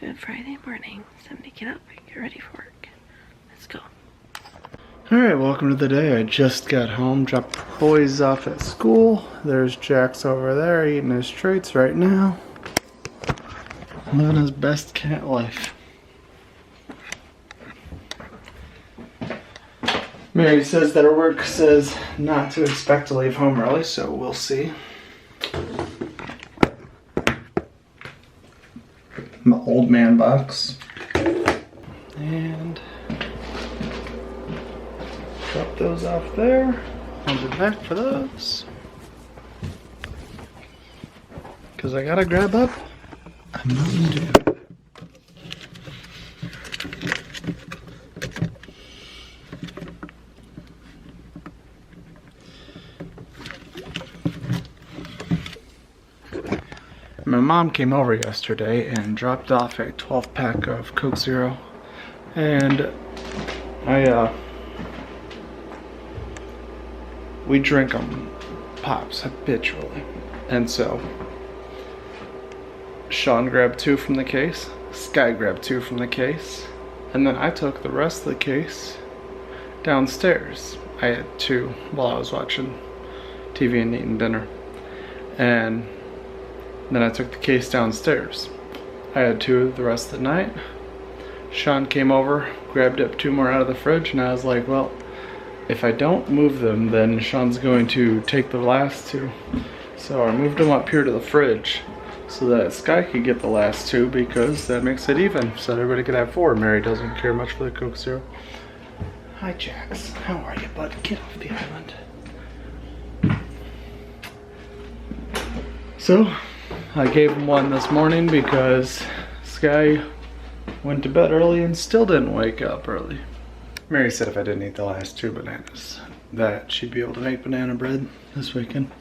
Good Friday morning. It's time to get up and get ready for work. Let's go. Alright, welcome to the day. I just got home, dropped the boys off at school. There's Jax over there eating his treats right now. Living his best cat life. Mary says that her work says not to expect to leave home early, so we'll see. My old man box. And drop those off there. I'll be back for those. Because I gotta grab up a Mountain Dew. My mom came over yesterday and dropped off a 12-pack of Coke Zero, and we drink them pops habitually, and so Shaun grabbed 2 from the case, Sky grabbed 2 from the case, and then I took the rest of the case downstairs. I had 2 while I was watching TV and eating dinner, and then I took the case downstairs. I had 2 the rest of the night. Shaun came over, grabbed up 2 more out of the fridge, and I was like, well, if I don't move them, then Shaun's going to take the last 2. So I moved them up here to the fridge so that Sky could get the last 2, because that makes it even, so everybody could have 4. Mary doesn't care much for the Coke Zero. Hi, Jax. How are you, bud? Get off the island. So I gave him 1 this morning because Sky went to bed early and still didn't wake up early. Mary said if I didn't eat the last 2 bananas, that she'd be able to make banana bread this weekend.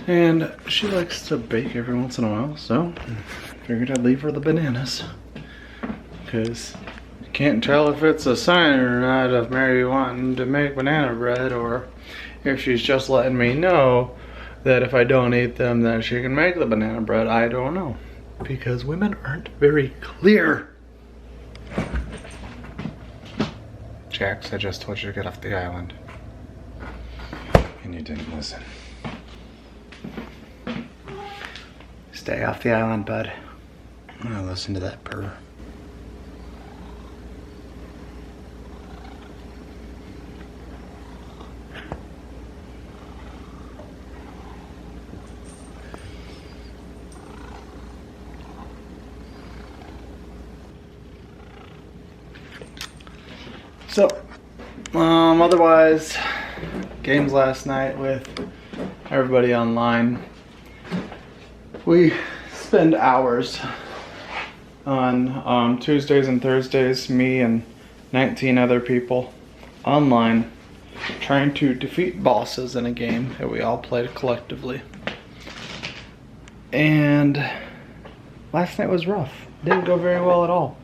And she likes to bake every once in a while, so I figured I'd leave her the bananas. Because you can't tell if it's a sign or not of Mary wanting to make banana bread, or if she's just letting me know that if I don't eat them, then she can make the banana bread. I don't know, because women aren't very clear. Jax, I just told you to get off the island, and you didn't listen. Stay off the island, bud. I'm gonna listen to that purr. So, otherwise, games last night with everybody online. We spend hours on Tuesdays and Thursdays, me and 19 other people online, trying to defeat bosses in a game that we all played collectively. And last night was rough. Didn't go very well at all.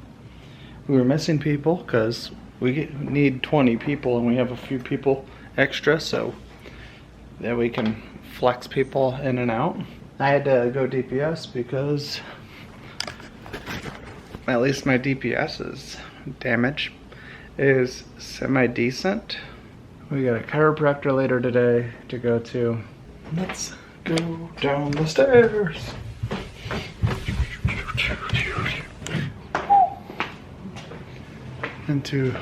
We were missing people because we need 20 people and we have a few people extra, so that we can flex people in and out. I had to go DPS because at least my DPS's damage is semi-decent. We got a chiropractor later today to go to. Let's go down the stairs. Into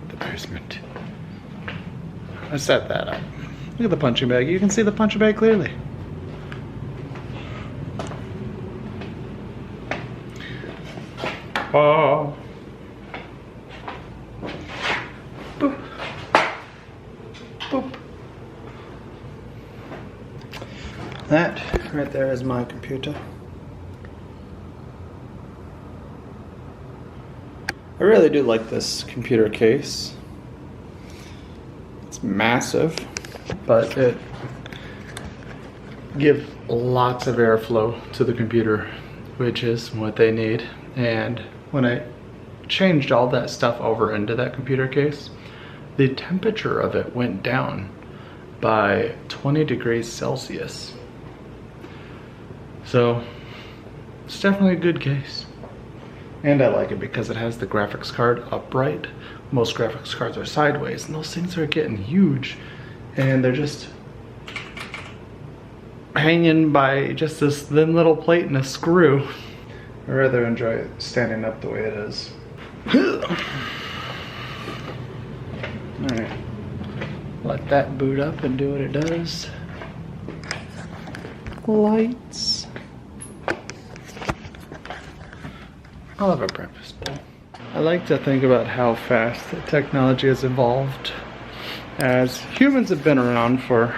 the basement. I set that up. Look at the punching bag. You can see the punching bag clearly. Oh. Boop. Boop. That right there is my computer. I really do like this computer case. It's massive, but it gives lots of airflow to the computer, which is what they need. And when I changed all that stuff over into that computer case, the temperature of it went down by 20 degrees Celsius. So it's definitely a good case. And I like it because it has the graphics card upright. Most graphics cards are sideways, and those things are getting huge. And they're just hanging by just this thin little plate and a screw. I rather enjoy it standing up the way it is. Alright, let that boot up and do what it does. Lights. I'll have a breakfast bowl. I like to think about how fast the technology has evolved, as humans have been around for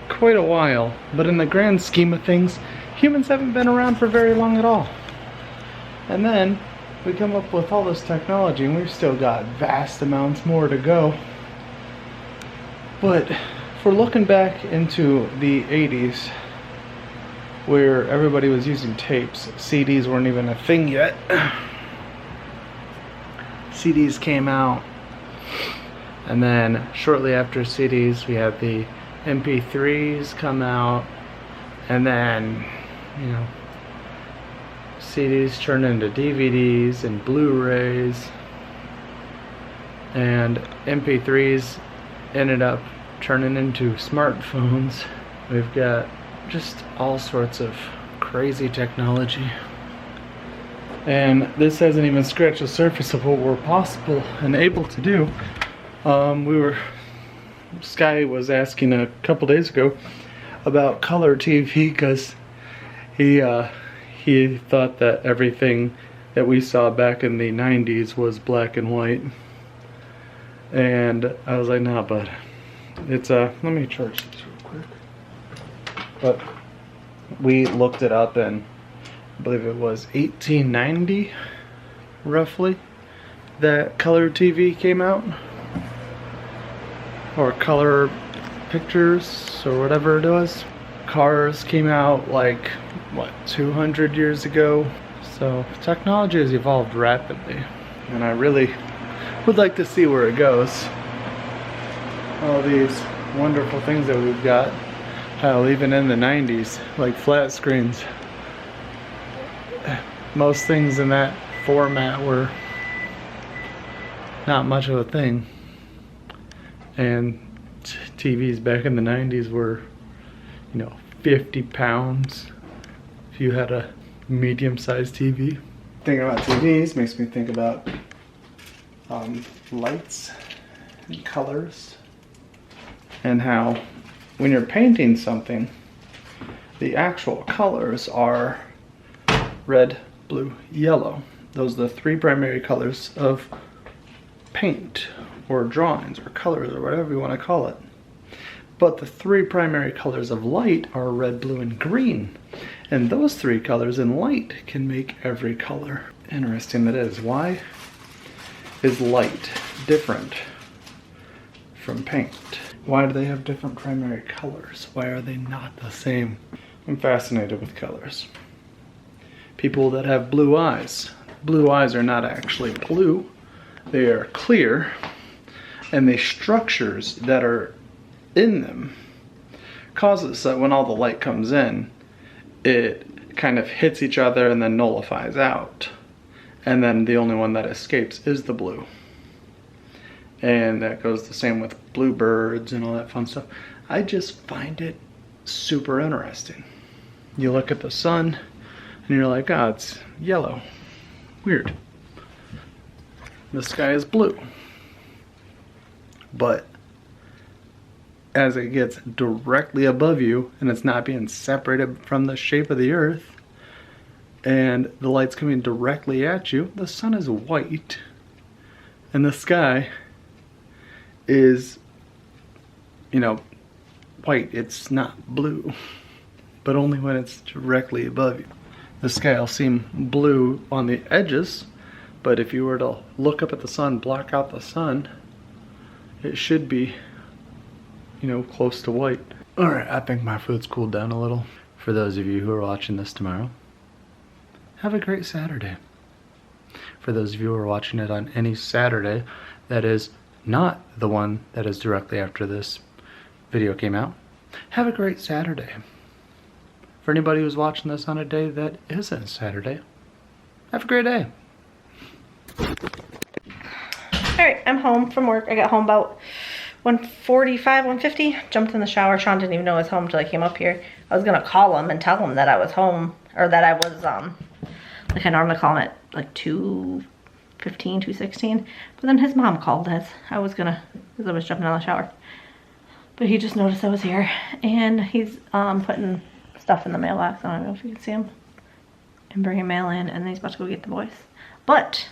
quite a while, but in the grand scheme of things, humans haven't been around for very long at all. And then we come up with all this technology and we've still got vast amounts more to go. But if we're looking back into the 80s, where everybody was using tapes, CDs weren't even a thing yet. CDs came out, and then shortly after CDs we had the MP3s come out, and then, you know, CDs turned into DVDs and Blu-rays, and MP3s ended up turning into smartphones. We've got just all sorts of crazy technology, and this hasn't even scratched the surface of what we're possible and able to do. Sky was asking a couple days ago about color TV, because he thought that everything that we saw back in the 90s was black and white, and I was like, nah, bud, it's let me charge this real quick. But we looked it up, and I believe it was 1890 roughly that color TV came out, or color pictures, or whatever it was. Cars came out like, what, 200 years ago? So technology has evolved rapidly, and I really would like to see where it goes. All these wonderful things that we've got. Hell, even in the 90s, like flat screens, most things in that format were not much of a thing. And TVs back in the 90s were, you know, 50 pounds if you had a medium-sized TV. Thinking about TVs makes me think about lights and colors, and how when you're painting something, the actual colors are red, blue, yellow. Those are the three primary colors of paint, or drawings, or colors, or whatever you want to call it. But the three primary colors of light are red, blue, and green. And those three colors in light can make every color. Interesting that is. Why is light different from paint? Why do they have different primary colors? Why are they not the same? I'm fascinated with colors. People that have blue eyes are not actually blue. They are clear, and the structures that are in them cause it so when all the light comes in, it kind of hits each other and then nullifies out. And then the only one that escapes is the blue. And that goes the same with bluebirds and all that fun stuff. I just find it super interesting. You look at the sun and you're like, oh, it's yellow. Weird. The sky is blue. But as it gets directly above you and it's not being separated from the shape of the earth, and the light's coming directly at you, the sun is white and the sky is, you know, white. It's not blue, but only when it's directly above you. The sky will seem blue on the edges, but if you were to look up at the sun, block out the sun, it should be, you know, close to white. Alright, I think my food's cooled down a little. For those of you who are watching this tomorrow, have a great Saturday. For those of you who are watching it on any Saturday that is not the one that is directly after this video came out, have a great Saturday. For anybody who's watching this on a day that isn't Saturday, Have a great day. Alright, I'm home from work. I got home about 1:45, 1:50. Jumped in the shower. Shaun didn't even know I was home until I came up here. I was gonna call him and tell him that I was home, or that I was, like I normally call him at like 2:15, 2:16. But then his mom called as I was jumping in the shower. But he just noticed I was here, and he's putting stuff in the mailbox. I don't know if you can see him. And bringing mail in, and then he's about to go get the boys. But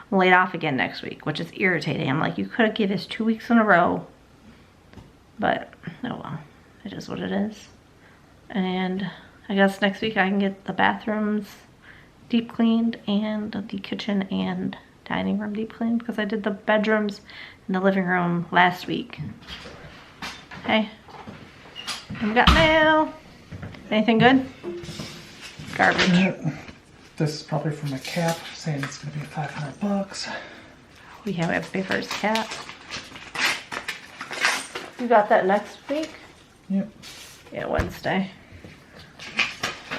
I'm laid off again next week, which is irritating. I'm like, you could have given us 2 weeks in a row. But, oh well, it is what it is. And I guess next week I can get the bathrooms deep cleaned and the kitchen and dining room deep cleaned, because I did the bedrooms and the living room last week. Hey, and we got mail. Anything good? Garbage. This is probably for my cap, saying it's gonna be $500. We have to pay for his cap. You got that next week? Yep. Yeah, Wednesday.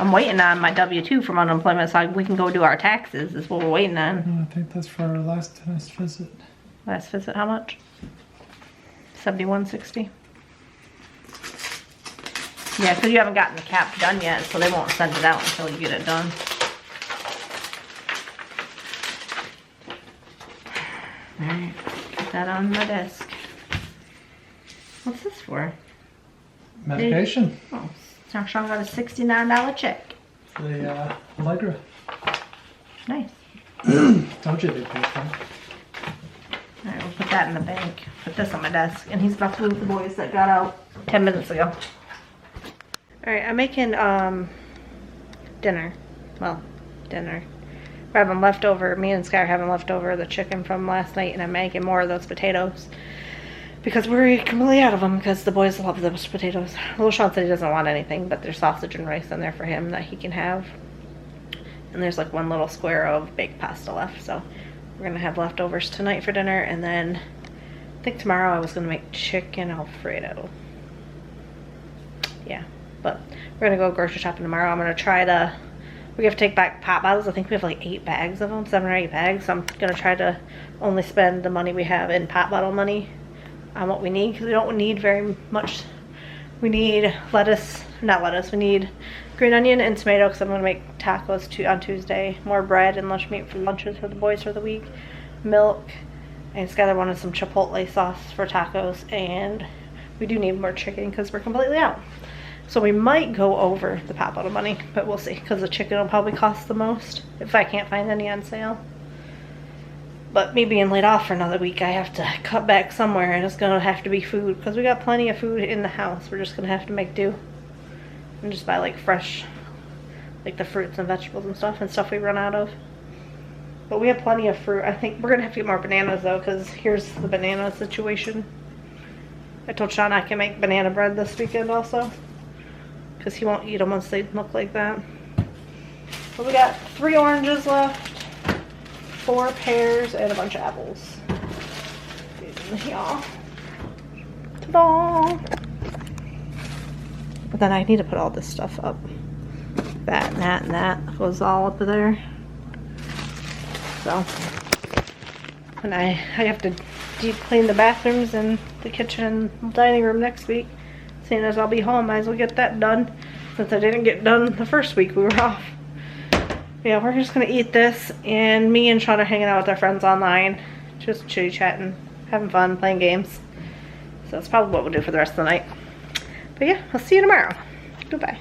I'm waiting on my W-2 from unemployment so we can go do our taxes is what we're waiting on. I think that's for our last dentist visit. Last visit, how much? $71.60. Yeah, because you haven't gotten the cap done yet, so they won't send it out until you get it done. Alright, get that on my desk. What's this for? Medication. Oh, Shaun got a $69 check. For the Allegra. Nice. Told you they'd pay for it. Alright, we'll put that in the bank. Put this on my desk. And he's about to leave the boys that got out 10 minutes ago. Alright, I'm making dinner. Well, dinner. We're having leftover, me and Sky are having leftover the chicken from last night, and I'm making more of those potatoes. Because we're completely out of them, because the boys love those potatoes. Little Shaun said he doesn't want anything, but there's sausage and rice in there for him that he can have. And there's like one little square of baked pasta left, so we're gonna have leftovers tonight for dinner, and then I think tomorrow I was gonna make chicken Alfredo. Yeah, but we're gonna go grocery shopping tomorrow. I'm gonna try to, we have to take back pop bottles. I think we have like 8 bags of them, 7 or 8 bags. So I'm gonna try to only spend the money we have in pop bottle money on what we need, because we don't need very much. We need lettuce, not lettuce, we need green onion and tomato, because I'm going to make tacos on Tuesday. More bread and lunch meat for lunches for the boys for the week. Milk, and Skylar wanted some chipotle sauce for tacos, and we do need more chicken because we're completely out. So we might go over the pop bottle money, but we'll see, because the chicken will probably cost the most if I can't find any on sale. But me being laid off for another week, I have to cut back somewhere, and it's gonna have to be food, because we got plenty of food in the house. We're just gonna have to make do and just buy like fresh, like the fruits and vegetables and stuff we run out of. But we have plenty of fruit. I think we're gonna have to get more bananas though, because here's the banana situation. I told Shaun I can make banana bread this weekend also, because he won't eat them once they look like that. But we got 3 oranges left, 4 pears, and a bunch of apples. Ta-da! But then I need to put all this stuff up. That and that and that goes all up there. So, and I have to deep clean the bathrooms and the kitchen and dining room next week. Seeing as I'll be home, might as well get that done, since I didn't get done the first week we were off. Yeah, we're just gonna eat this, and me and Shaun are hanging out with our friends online, just chitty-chatting, having fun, playing games. So that's probably what we'll do for the rest of the night. But yeah, I'll see you tomorrow. Goodbye.